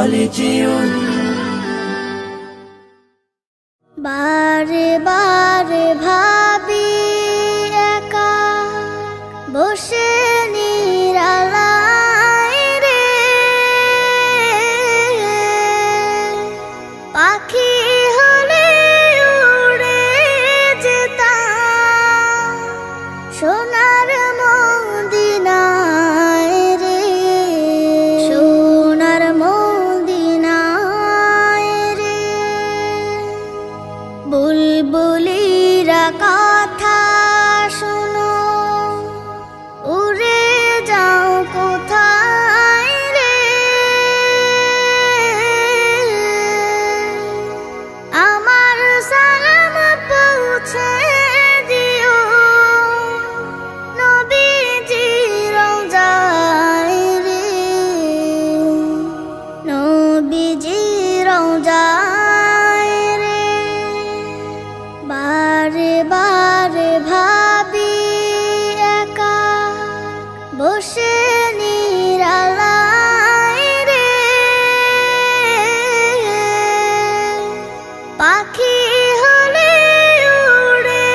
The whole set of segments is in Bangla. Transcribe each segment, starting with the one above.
কলেজিয়ন। বারে বারে ভাবি একা বসে নিরালায় রে, পাখি হলে উড়ে যেতাম সোনার মদিনায় রে, সোনার মদিনায় রে। বুলবুলিরা কথা শোনো, উড়ে যাও কোথায় রে, আমার সালাম পৌঁছে দিও নবীজি রওজায় রে, নবীজি রওজায় রে। বারে বারে ভাবি একা বসে নিরালায় রে, পাখি হলে উড়ে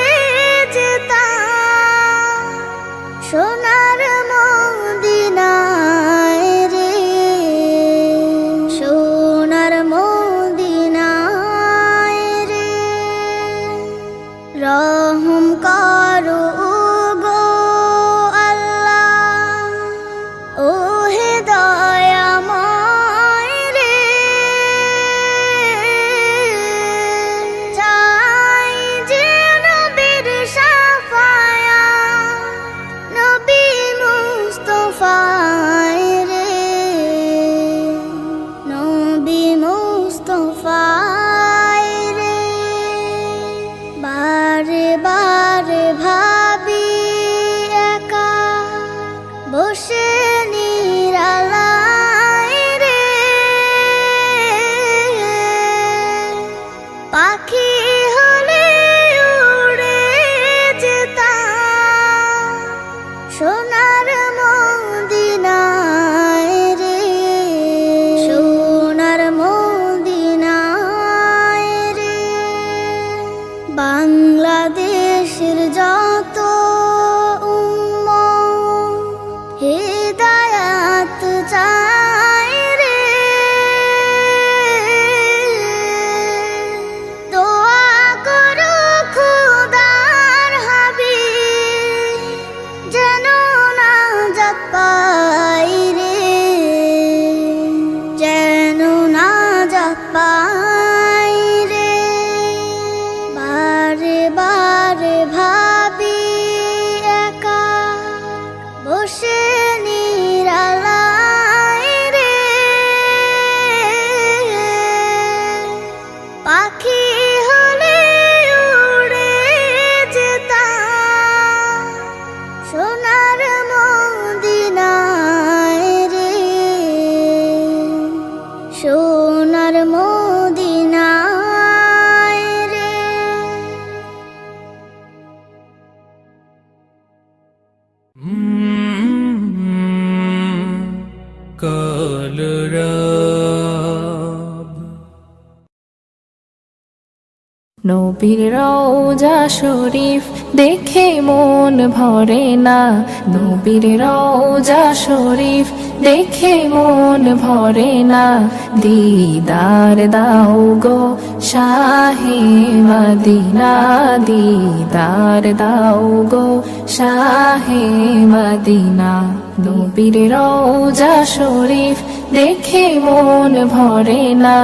যেতাম সোনার মদিনায় রে, সোনার মদিনায় রে। রহম করো গো আল্লাহ, ও হে দয়াময় রে, চাই যে নবীর শাফায়াত, নবী মুস্তাফায় রে, নবী মুস্তাফায় রে। বারে বারে ভাবি একা বসে নিরালায় রে, পাখি হলে উড়ে যেতাম সোনার মদিনায় রে, সোনার মদিনায় রে। বাংলাদেশের যত উম্মত হিদায়াত চায় রে, দোয়া করো খোদার হাবিব যেন নাজাত পাই রে, যেন নাজাত পাই রে। বারে বারে ভাবি একা বসে নিরালায় রে, পাখি হলে উড়ে যেতাম সোনার মদিনায় রে, সোনার মদিনায় রে। কলরব নবীর রওজা শরীফ দেখে মন ভরে না, নবীর রওজা শরীফ দেখে মন ভরে না। দিদার দাও গো শাহে মদিনা, দিদার দাও গো শাহে মদিনা। নবীর রওজা শরীফ দেখে মন ভরে না,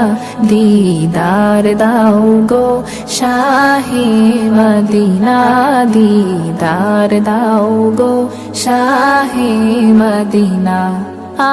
দিদার দাও গো শাহে মদিনা, দিদার দাও গো শাহে মদিনা।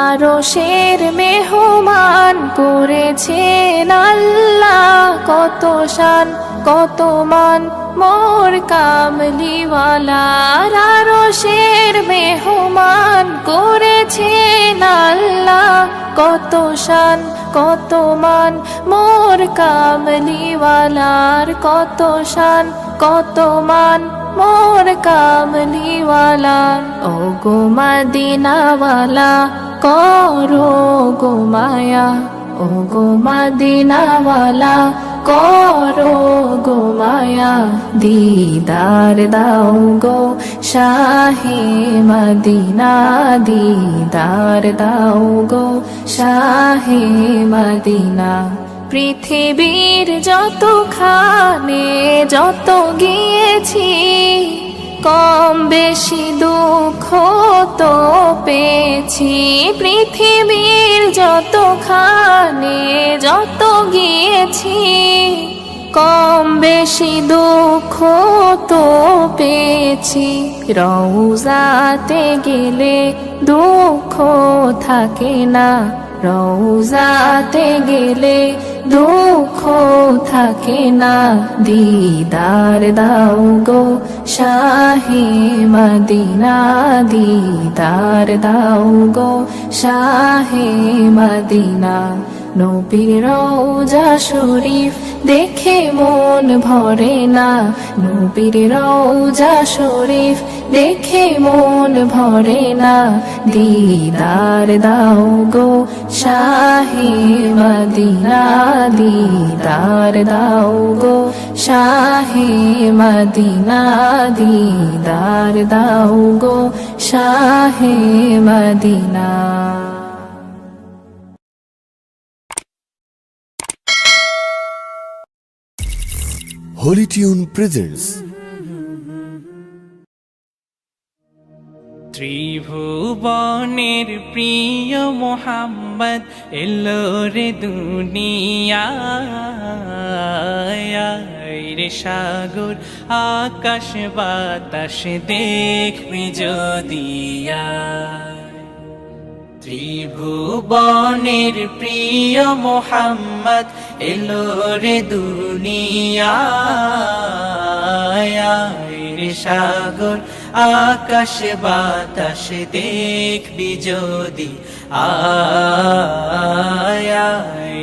আরশের মেহমান করেছেন আল্লাহ, কত শান কত মান মোর কামলিওয়ালার। আরশের মেহমান করেছেন আল্লাহ, কত শান কত মান মোর কামলিওয়ালার, কত শান কত মান মোর কামলিওয়ালার। ও গো মদিনাওয়ালা করো গো মায়া, ও ও গো মদিনাওয়ালা করো গো মায়া দিদার দাও গো শাহে মদিনা দিদার দাও গো শাহে মদিনা পৃথিবীর যতখানে যত গিয়েছি কম বেশি দুঃখ তো পেয়েছি পৃথিবীর যতখানে যত গিয়েছি কম বেশি দুঃখ তো পেয়েছি রওজাতে গেলে দুঃখ থাকে না রওজাতে গেলে দুঃখ থাকে না দিদার দাও গো শাহে মদিনা দিদার দাও গো শাহে মদিনা নবীর রওজা শরীফ দেখে মন ভরে না নবীর রওজা শরীফ দেখে মন ভরে না দিদার দাও গো শাহে মদিনা দিদার দাও গো শাহে মদিনা দিদার দাও গো শাহে মদিনা Holy Tune presents ত্রিভুবনের প্রিয় মোহাম্মদ এলো রে দুনিয়ায় রে সাগর আকাশ বাতাস দেখবি যদিয়া ত্রিভুবনের প্রিয় মোহাম্মদ এলো রে দুনিয়ায় রে সাগর আকাশ বাতাস দেখবি যদি আয়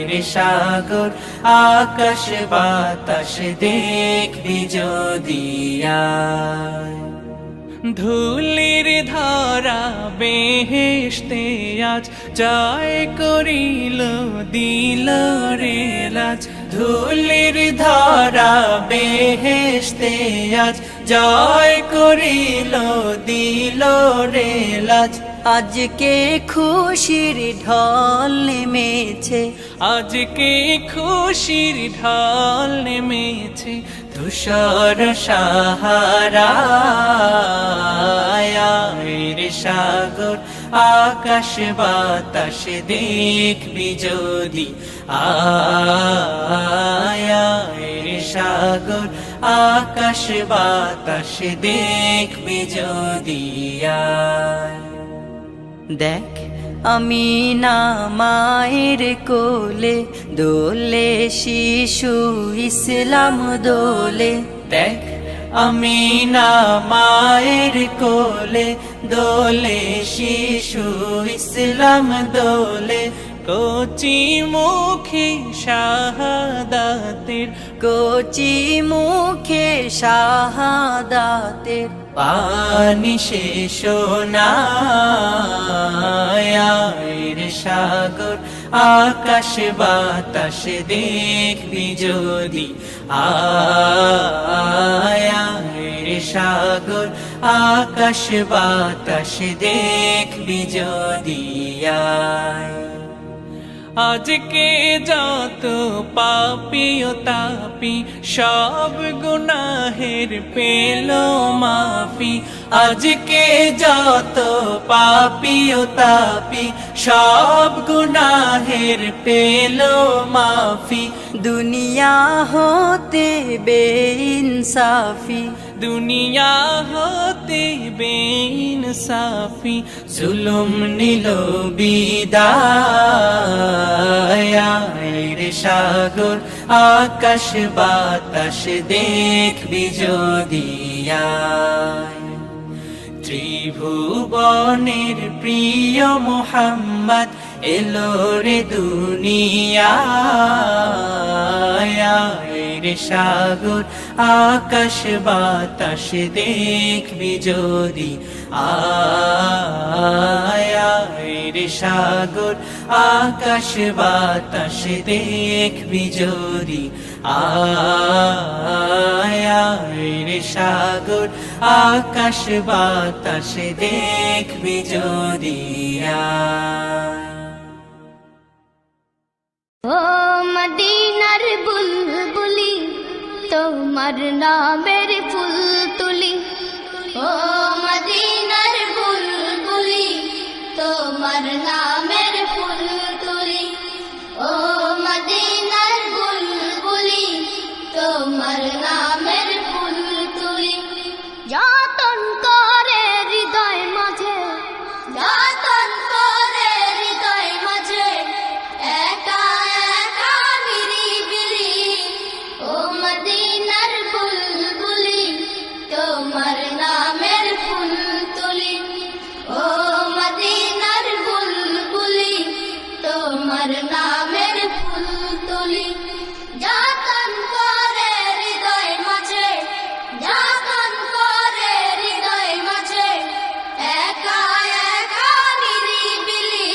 রে সাগর আকাশ বাতাস দেখবি যদি ধুলির ধরা বেহেশতে আজ জয় করিল দিল রে লাজ ধুলির ধরা বেহেশতে আজ জয় করিল দিল রে লাজ আজকে খুশির ঢল নেমেছে আজকে খুশির ঢল নেমেছে ধূসর সাহারা রে সাগর আকাশ বাতাস দেখবি যদি আয় রে সাগর আকাশ বাতাস দেখবি যদি দেখ আমি না মায়ের কোলে দোলে শিশু ইসলাম দোলে দেখ আমি না মায়ের কোলে দোলে শিশু ইসলাম দোলে কচি মুখে শাহাদাতের কচি মুখে শাহাদাতের পানি শেষ না রে সাগর আকাশ বাতাস দেখবি যদি আয় রে সাগর আকাশ বাতাস দেখবি যদি আজকে যত পাপি ও তাপি সব গুনাহের পেল মাফি আজকে যত পাপি ও তাপি সব গুনাহের পেল মাফি দুনিয়া হতে বেইনসাফি দুনিয়া হতে বেইনসাফি জুলুম নিল বিদায় রে সাগর আকাশ বাতাস দেখবি যদি ত্রিভুবনের প্রিয় মোহাম্মদ এলো রে দুনিয়ায় রে সাগর আকাশ বাতাস দেখবি যদি আয় রে সাগর আকাশ বাতাস দেখবি যদি আয় রে সাগর আকাশ বাতাস দেখবি যদি ও মদিনার বুলবুলি তোমার নামের ফুল তুলি ও মদিনার বুলবুলি তোমার নামের ফুল তুলি ও মদিনার বুলবুলি তোমার নামের ফুল তুলি যতন করে হৃদয় মাঝে যতন করে হৃদয় মাঝে একা একা নিরিবিলি ও মদিনার বুলবুলি তোমার নামের ফুল তুলি ও মদিনার বুলবুলি তোমার নামের ফুল তুলি যতন করে হৃদয় মাঝে যতন করে হৃদয় মাঝে একা একা নিরিবিলি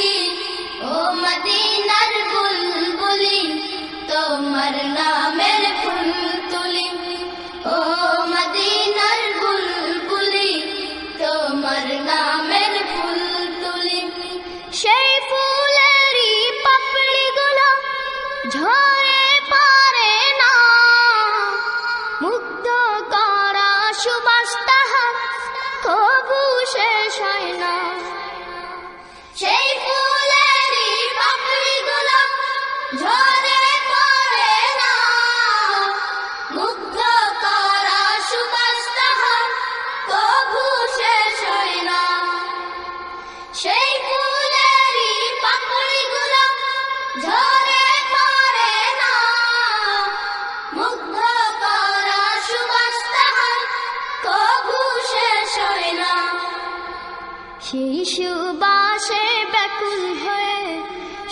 ও মদিনার বুলবুলি তোমার নামের ফুল তুলি ও মদিনার বুলবুলি তোমার নামের ফুল তুলি সেই ফুলেরই পাপড়িগুলো ঝরে পড়ে না মুগ্ধ করা সুবাস তাহার কবু শেষ হয় না সেই ফুলেরই পাপড়িগুলো ঝরে পড়ে না মুগ্ধ করা সুবাস তাহার কবু শেষ হয় না সেই ফুলেরই পাপড়িগুলো ঝরে পড়ে না মুগ্ধ করা সুবাস তাহার কবু শেষ হয় না সেই সুবাসে ব্যাকুল হয়ে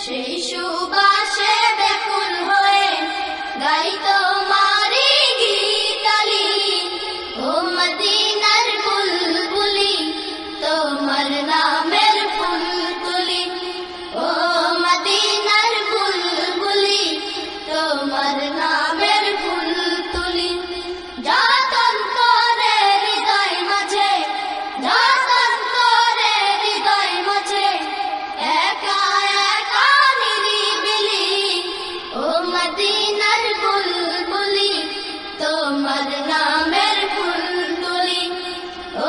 সেই সুবাসে ব্যাকুল হয়ে গাই তোমারি গীতালি ও মদিনার বুলবুলি তোমার নামের ফুল তুলি ও মদিনার বুলবুলি তোমার নামের ফুল তুলি যতন করে হৃদয় মাঝে যতন করে হৃদয় মাঝে একা একা নিরিবিলি ও মদিনার বুলবুলি তোমার নামের ফুল তুলি ও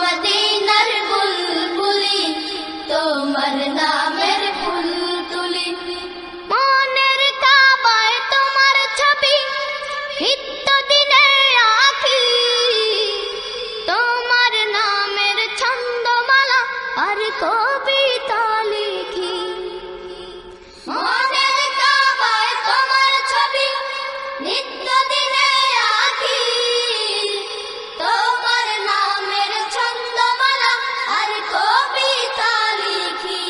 মদিনার বুলবুলি তোমার নামের ফুল তুলি মনের কাবায় তোমার ছবি নিত্য দিনে আঁকি তোমার নামের ছন্দমালা আর কবিতা লিখি মনের কাবায় তোমার ছবি নিত্য দিনে আঁকি তোমার নামের ছন্দমালা আর কবিতা লিখি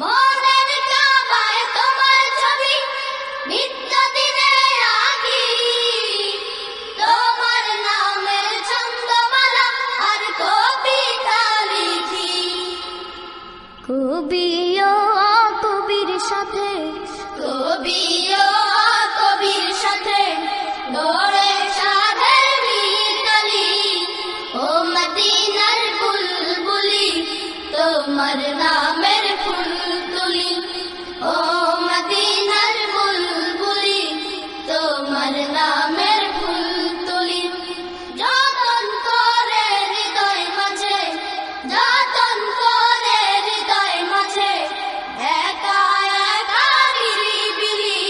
মনের কাবায় তোমার ছবি নিত্য দিনে আঁকি তোমার নামের ছন্দমালা আর কবিতা লিখি কবিও কবির সাথে কবিও কবির সাথে গড়ে সাধের মিতালি ও মদিনার বুলবুলি তোমার নামের ফুল তুলি ও মদিনার বুলবুলি তোমার নামের ফুল তুলি যতন করে হৃদয় মাঝে যতন করে হৃদয় মাঝে একা একা নিরিবিলি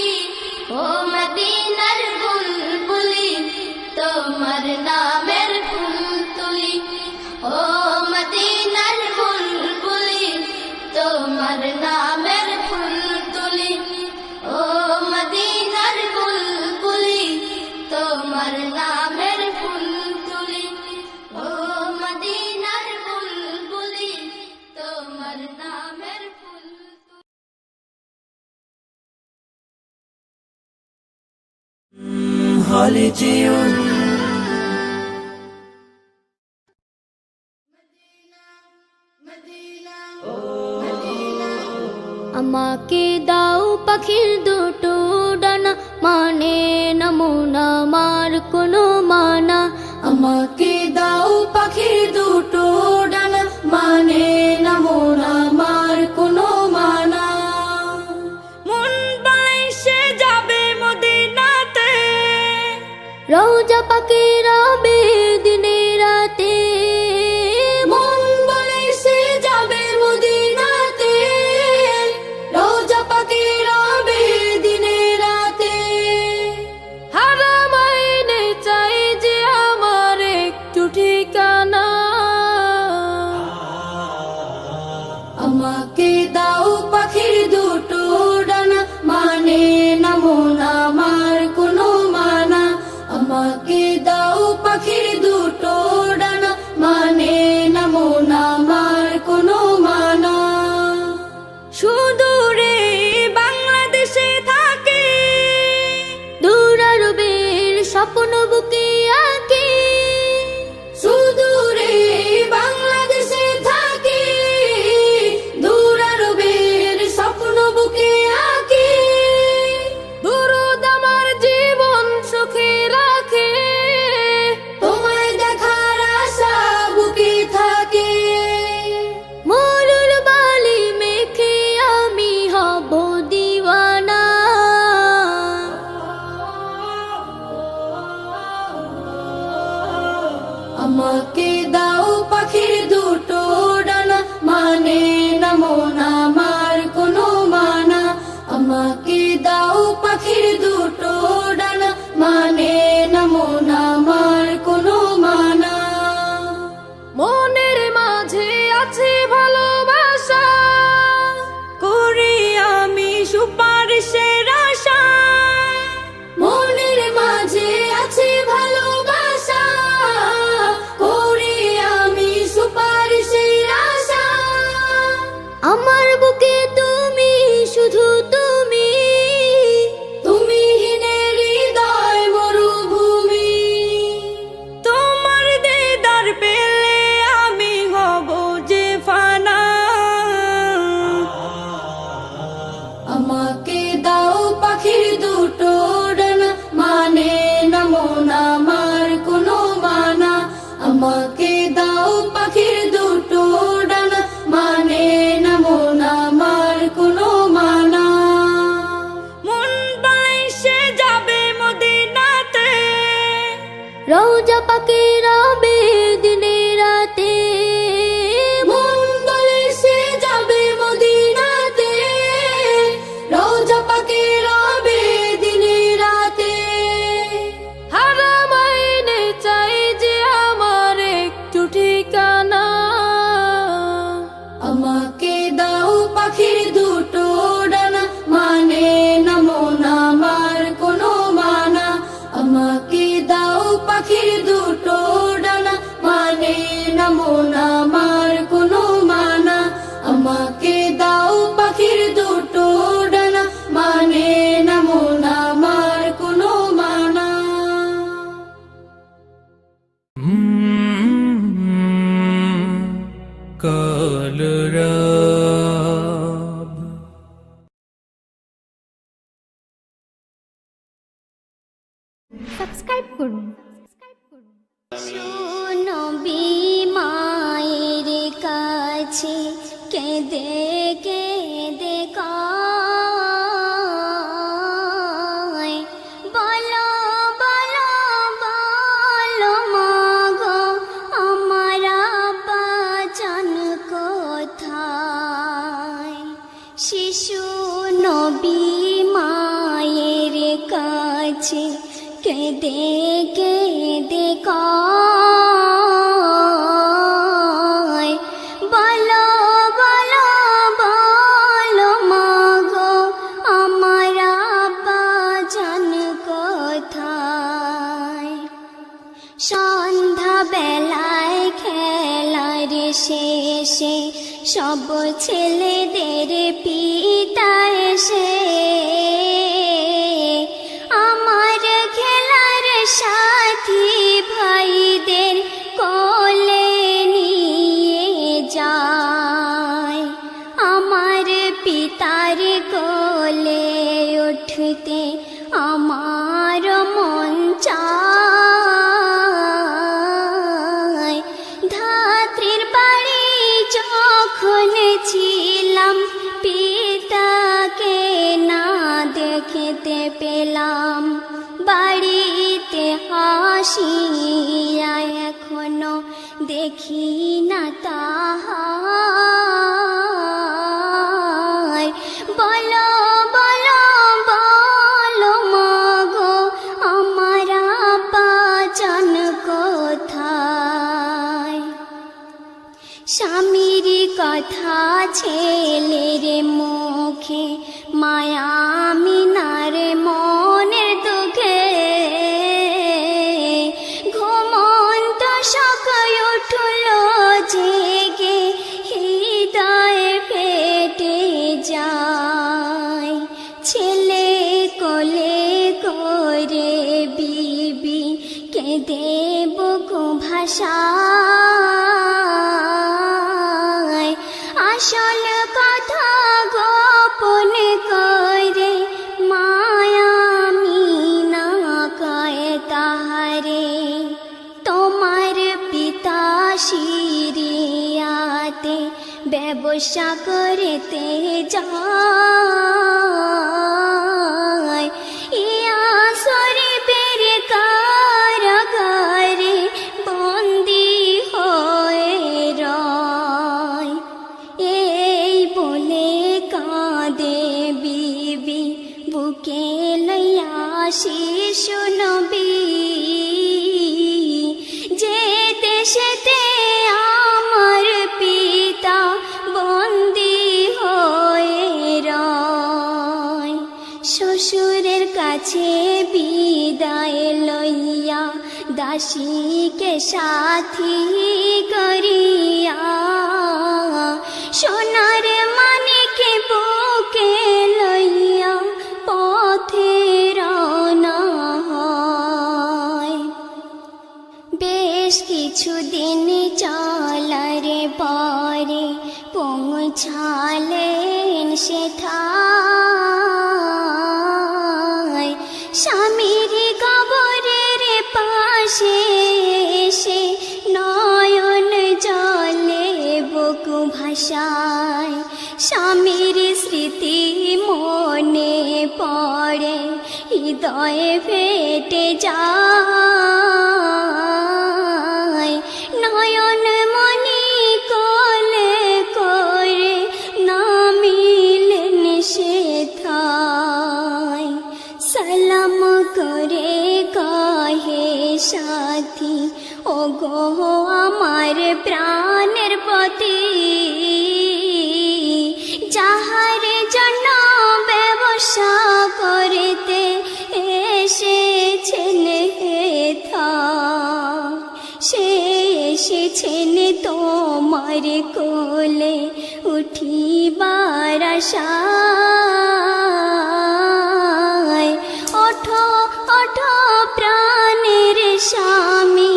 হলিটিউন। আমাকে দাও পাখির দুটো ডানা, মানে না মন আমার কোনো মানা। আমাকে দাও পাখির দুটো ডানা, মানে না মন আমার কোনো মানা। মন বাইসে যাবে মদিনাতে, রওজা পাকে রবে দিনে রাতে। মন বলে সে যাবে মদিনাতে, রওজা পাকে রবে দিনে রাতে। হারামাইনে চাই যে আমার একটু ঠিকানা, আমাকে দাও পাখির দুটো ডানা, মানে না মন আমার কোনো মানা। আমাকে দাও পাখির দুটো ডানা, মানে না মন আমার কোনো মানা। সুদূরে বাংলাদেশে থাকে, দূর আরবের স্বপ্ন বুকে আঁকি। সুদূরে বাংলাদেশে থাকি, দূর আরবের স্বপ্ন বুকে আঁকি। দুরুদ আমার জীবন সুখে রাখে, তোমায় দেখার আশা বুকে থাকে। মরুর বালি মেখে আমি হব দিওয়ানা। আমাকে দাও পাখির দুটো ডানা, মানে না মন আমার কোনো মানা। আমাকে দাও পাখির দুটো ডানা, মানে না মন আমার কোনো মানা। মনের মাঝে আছে ভালোবাসা, করি আমি সুপারিশের আশা। মনের মাঝে আছে ভালোবাসা, করি আমি সুপারিশের আশা। আমার বুকে তুমি, শুধু তুমি, তুমিহীনের হৃদয় মরুভূমি। তোমার দিদার পেলে আমি হব যে ফানা। আমাকে দাও পাখির দুটো ডানা, মানে না মন আমার কোনো মানা। আমাকে দাও পাখির দুটো ডানা, মানে না মন আমার কোনো মানা। মন বাইসে যাবে মদিনাতে, রওজা পাকে রবে দিনে রাতে। মন বলে সে যাবে মদিনাতে, রওজা পাকে রবে দিনে রাতে। হারামাইনে চাই যে আমার একটু ঠিকানা, আমাকে দাও পাখির দুটো ডানা, মানে না মন আমার কোনো মানা। আমাকে দাও পাখির দুটো ডানা, মানে না মন আমার কোনো মানা। আমাকে দাও পাখির দুটো ডানা, মানে না মন আমার কোনো মানা। কলরব সাবস্ক্রাইব করুন। নবী মায়ের কাছে কেঁদে কেঁদে কয়, বলো বলো বলো মাগো আমার আব্বা জান কোথায়। শিশু নবী মায়ের কাছে কেঁদে কেঁদে কয়, বলো বলো বলো মাগো আমার আব্বা জান কোথায়। সন্ধ্যা বেলায় খেলার শেষে সব ছেলেদের পিতা এসে আমার খেলার কোলে উঠতে আমার মন চায়। ধাত্রীর বাড়ি যখন ছিলাম পিতাকে না দেখতে পেলাম, বাড়িতে আসিয়া এখনো দেখি না তাহার। বলো বলো বলো মাগো আমার আব্বাজান কোথায়? স্বামীর কথা ছেলের মুখে, মায়া মিনার মনের দুঃখে, ঘুমন্ত সকাল উঠল জেগে হৃদয় ফেটে যায়। ছেলে কোলে করে বিবি কেঁদে বুকু ভাষায়। আসল কথা গোপন করে মায়া মিনা কয় তাহারে, তোমার পিতা সিরিয়াতে ব্যবসা করতে যায়। ইয়া শরীফের কারাগারে বন্দি হয়ে রয়। এই বলে কাঁদে বিবি বুকে লইয়া শিশু নবী, যে দেশেতে আমার পিতা বন্দি হয়ে রয়। শ্বশুরের কাছে বিদায় লইয়া দাসীকে সাথী করিয়া, সোনার মানিকে বুকে লইয়া পথে রওনা হয়। বেশ কিছুদিন চলার পরে পৌঁছালেন সেথায়। স্বামীর কবরের পাশে এসে নয়ন জলে বুকু ভাষায়। স্বামীর স্মৃতি মনে পড়ে হৃদয়ে ফেটে যায়। নয়ন মনি কোলে করে নামিলেন সেথায়। সালাম করে কহে সাথী, ও গো আমার প্রাণের পতি, যাহার জন্য ব্যবসা করতে এসেছেন হেথা, সে এসেছেন তোমার কোলে উঠিবার আশায়। ওঠো ওঠো প্রাণের স্বামী,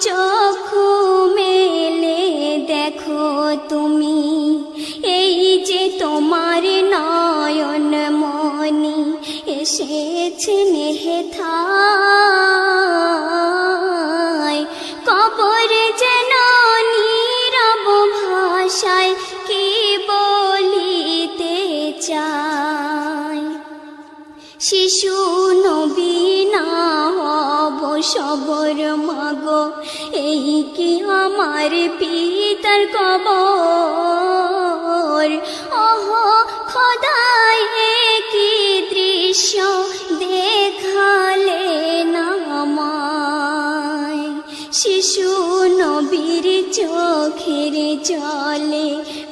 চক্ষু মেলে দেখো তুমি, এই যে তোমার নয়ন মনি এসেছেন হেথায়। কবর যেন নীরব ভাষায় কি বলিতে চায়। শিশু নবী না হব সবর মাগো, এই কি আমার পিতার কবর। ওহ খোদাই কি দৃশ্য দেখালে না আমায়। শিশু নবীর চোখের জলে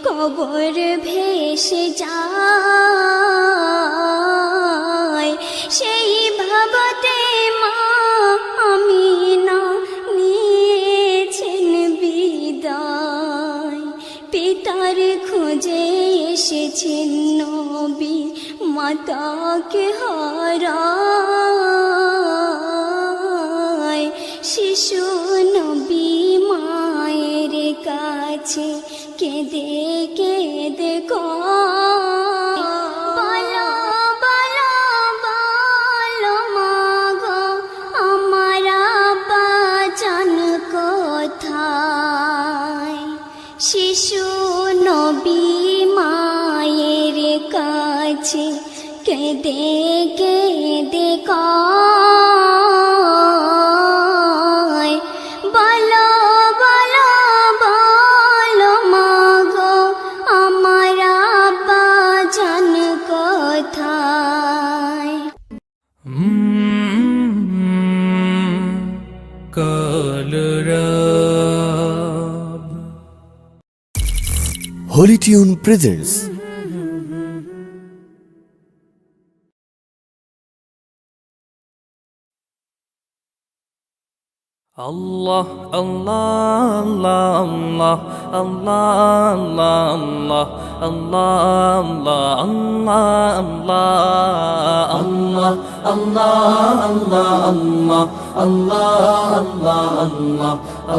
কবর ভেসে যায়। সেই ভাবতে মা আমিনা নিয়েছেন বিদায়। পিতার খোঁজে এসেছেন নবী, মাতাকে হারায়। শিশু নবী মায়ের কাছে কেঁদে কেঁদে কয়, কাছে কেঁদে কেঁদে কয় বলো বলো বলো মাগো আমার আব্বা জান কোথায়। Colorab Holy Tune presents Allah Allah Allah Allah Allah Allah Allah Allah Allah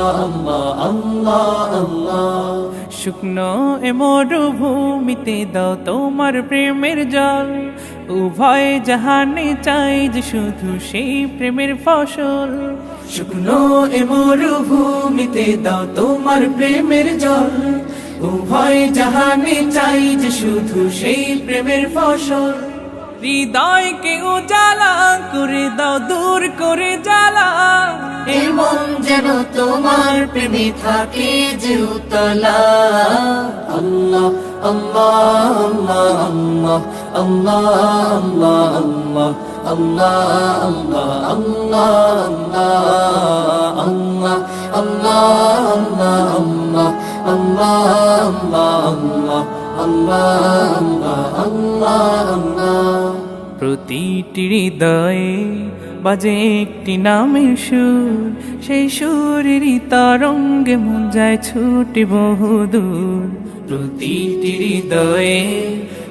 Allah Allah শুকনো এ মরুভূমিতে দাও তোমার প্রেমের জল উভয় জাহানে চাই যে শুধু সেই প্রেমের ফসল শুকনো এ মরুভূমিতে দাও তোমার প্রেমের জল উভয় জাহানে চাই যে শুধু সেই প্রেমের ফসল হৃদয়কে উজালা করে দাও দূর করে জ্বালা এমন যেন তোমার প্রেমে থাকে যে উতলা আল্লাহ আল্লাহ আল্লাহ আল্লাহ আল্লাহ আল্লাহ আল্লাহ আল্লাহ আল্লাহ আল্লাহ প্রতিটি হৃদয়ে বাজে একটি নামের সুর সেই সুরেরই তরঙ্গে মন যায় ছুটে বহুদূর প্রতিটি হৃদয়ে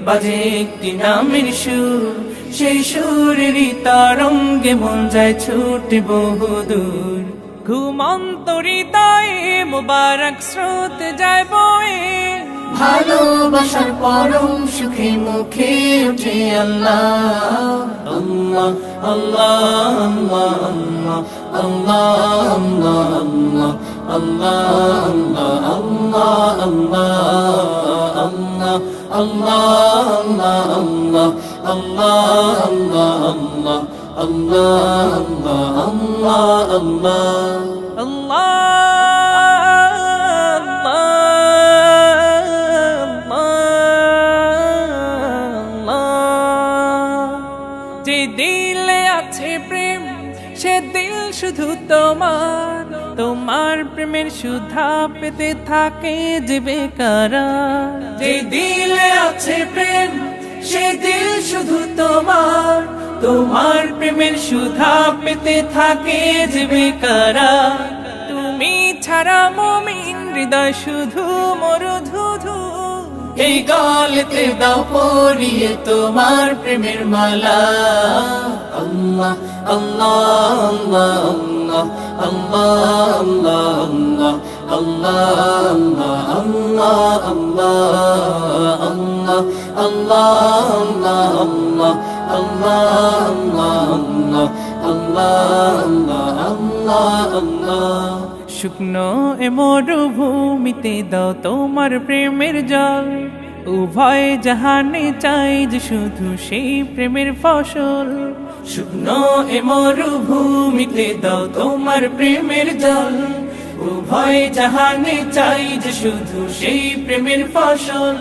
বাজে একটি নামের সুর সেই সুরেরই তরঙ্গে মন যায় ছুটে বহুদূর ঘুমন্ত হৃদয়ে মোবারক স্রোত যায় বয়ে ভালোবাসার পরম সুখে মুখে উঠে আল্লাহ আল্লাহ আল্লাহ আল্লাহ আল্লাহ আল্লাহ আল্লাহ আল্লাহ যে দিলে আছে প্রেম সে দিল শুধু তোমার তোমার প্রেমের সুধা পেতে থাকে যে বেকারার যে দিলে আছে প্রেম সে দিল শুধু তোমার তোমার প্রেমের সুধা পেতে থাকে যে বেকারার তুমি ছাড়া মুমিন হৃদয় শুধু মরুধুধু এই গলেতে দাও পরিয়ে তোমার প্রেমের মালা আল্লাহ আল্লাহ আল্লাহ আল্লাহ আল্লাহ আল্লাহ শুকনো এ মরুভূমিতে দাও তোমার প্রেমের জল উভয় জাহানে চাই যে শুধু সেই প্রেমের ফসল শুকনো এ মরুভূমিতে দাও তোমার প্রেমের জল উভয় জাহানে চাই যে শুধু সেই প্রেমের ফসল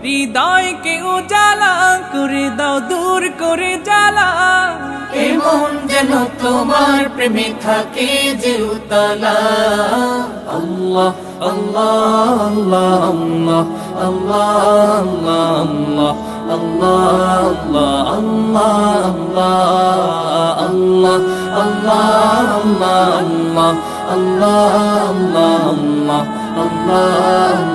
হৃদয়কে উজালা করে দাও দূর করে জ্বালা এমন যেন তোমার প্রেমে থাকে যে উতলা আল্লাহ আল্লাহ আল্লাহ আল্লাহ আল্লাহ আল্লাহ